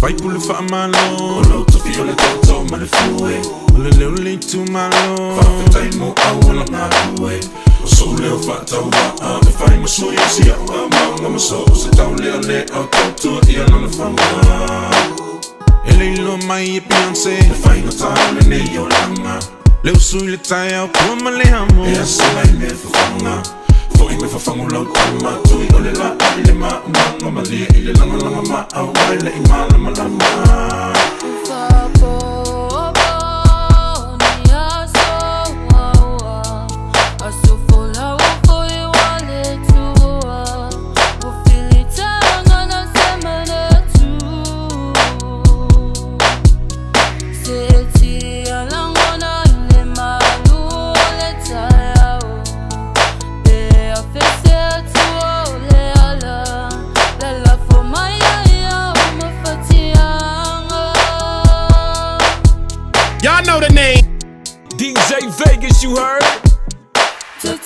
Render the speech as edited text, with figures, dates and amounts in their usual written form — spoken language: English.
Vai pulle fa malo Lo to fi ole toto ma le fue Ole le ole tu malo Fa fe tai mo au ala na kue O so leo fa tau wa Me fai mo so yo si au ma ma so se tau leo le au toto ia no le fama Ele lo mai e Beyoncé Le fai no tau le ne yo langa Leo sui le tai au kuma le hamo E aso lai me fafanga Foi me fafango lau tama Tui ole la ai le ma umanga Ma lia i le langa langa ma au Wai le i ma lama lama Y'all know the name. DJ Vegas, you heard? To